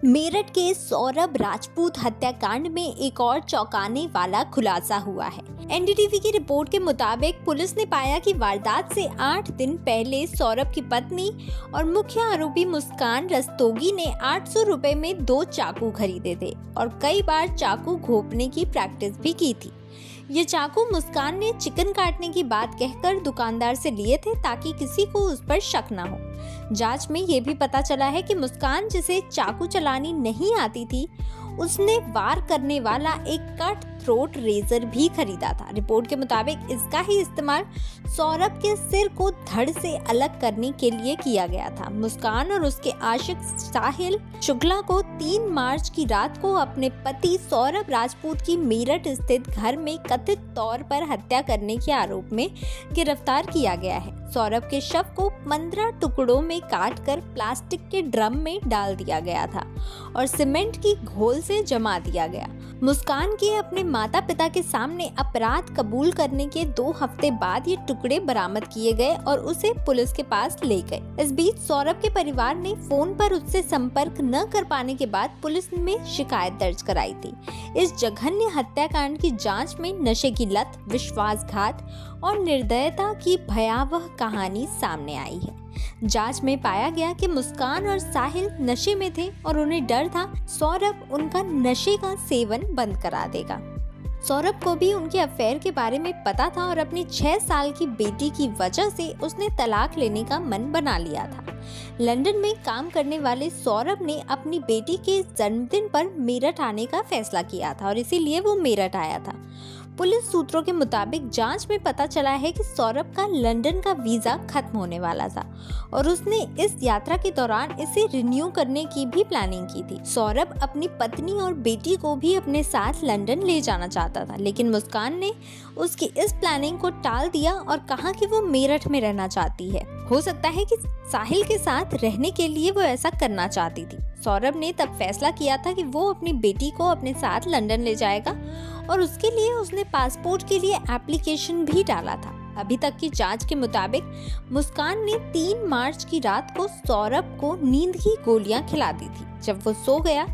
मेरठ के सौरभ राजपूत हत्याकांड में एक और चौंकाने वाला खुलासा हुआ है। एनडीटीवी की रिपोर्ट के मुताबिक पुलिस ने पाया कि वारदात से 8 दिन पहले सौरभ की पत्नी और मुख्य आरोपी मुस्कान रस्तोगी ने 800 रुपए में 2 चाकू खरीदे थे और कई बार चाकू घोंपने की प्रैक्टिस भी की थी। ये चाकू मुस्कान ने चिकन काटने की बात कहकर दुकानदार से लिए थे ताकि किसी को उस पर शक न हो। जांच में ये भी पता चला है कि मुस्कान, जिसे चाकू चलानी नहीं आती थी, उसने वार करने वाला एक कट थ्रोट रेजर भी खरीदा था। रिपोर्ट के मुताबिक इसका ही इस्तेमाल सौरभ के सिर को धड़ से अलग करने के लिए किया गया था। मुस्कान और उसके आशिक साहिल शुक्ला को 3 मार्च की रात को अपने पति सौरभ राजपूत की मेरठ स्थित घर में कथित तौर पर हत्या करने के आरोप में गिरफ्तार किया गया है। सौरभ के शव को 15 टुकड़ों में काटकर प्लास्टिक के ड्रम में डाल दिया गया था और सीमेंट की घोल से जमा दिया गया। मुस्कान के अपने माता पिता के सामने अपराध कबूल करने के 2 हफ्ते बाद ये टुकड़े बरामद किए गए और उसे पुलिस के पास ले गए। इस बीच सौरभ के परिवार ने फोन पर उससे संपर्क न कर पाने के बाद पुलिस में शिकायत दर्ज कराई थी। इस जघन्य हत्याकांड की जांच में नशे की लत, विश्वासघात और निर्दयता की भयावह कहानी सामने आई है। जांच में पाया गया कि मुस्कान और साहिल नशे में थे और उन्हें डर था सौरभ उनका नशे का सेवन बंद करा देगा। सौरभ को भी उनके अफेयर के बारे में पता था और अपनी 6 साल की बेटी की वजह से उसने तलाक लेने का मन बना लिया था। लंदन में काम करने वाले सौरभ ने अपनी बेटी के जन्मदिन पर मेरठ आने का फैसला किया था और इसीलिए वो मेरठ आया था। पुलिस सूत्रों के मुताबिक जांच में पता चला है कि सौरभ का लंदन का वीजा खत्म होने वाला था और उसने इस यात्रा के दौरान इसे रिन्यू करने की भी प्लानिंग की थी। सौरभ अपनी पत्नी और बेटी को भी अपने साथ लंदन ले जाना चाहता था, लेकिन मुस्कान ने उसकी इस प्लानिंग को टाल दिया और कहा कि वो मेरठ में रहना चाहती है। हो सकता है कि साहिल के साथ रहने के लिए वो ऐसा करना चाहती थी। सौरभ ने तब फैसला किया था कि वो अपनी बेटी को अपने साथ लंदन ले जाएगा और उसके लिए उसने पासपोर्ट के लिए एप्लीकेशन भी डाला था। अभी तक की जांच के मुताबिक मुस्कान ने 3 मार्च की रात को सौरभ को नींद की गोलियां खिला दी थी। जब वो सो गया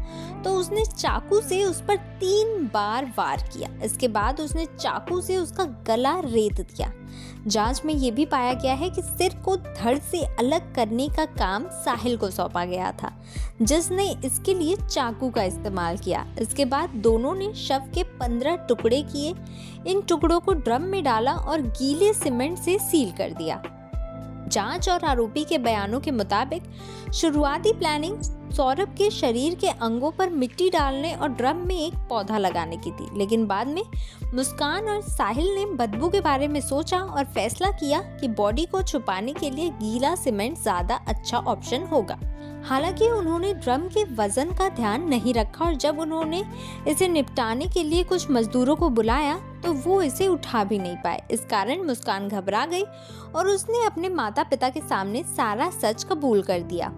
तो उसने चाकू से उस पर 3 बार वार किया। इसके बाद उसने चाकू से उसका गला रेत दिया। जांच में ये भी पाया गया है कि सिर को धड़ से अलग करने का काम साहिल को सौंपा गया था, जिसने इसके लिए चाकू का इस्तेमाल किया। इसके बाद दोनों ने शव के 15 टुकड़े किए, इन टुकड़ों को ड्रम में डाला और गीले सीमेंट से सील कर दिया। जांच और आरोपी के बयानों के मुताबिक शुरुआती प्लानिंग सौरभ के शरीर के अंगों पर मिट्टी डालने और ड्रम में एक पौधा लगाने की थी, लेकिन बाद में मुस्कान और साहिल ने बदबू के बारे में सोचा और फैसला किया कि बॉडी को छुपाने के लिए गीला सीमेंट ज्यादा अच्छा ऑप्शन होगा। हालांकि उन्होंने ड्रम के वजन का ध्यान नहीं रखा और जब उन्होंने इसे निपटाने के लिए कुछ मजदूरों को बुलाया तो वो इसे उठा भी नहीं पाए। इस कारण मुस्कान घबरा गई और उसने अपने माता पिता के सामने सारा सच कबूल कर दिया।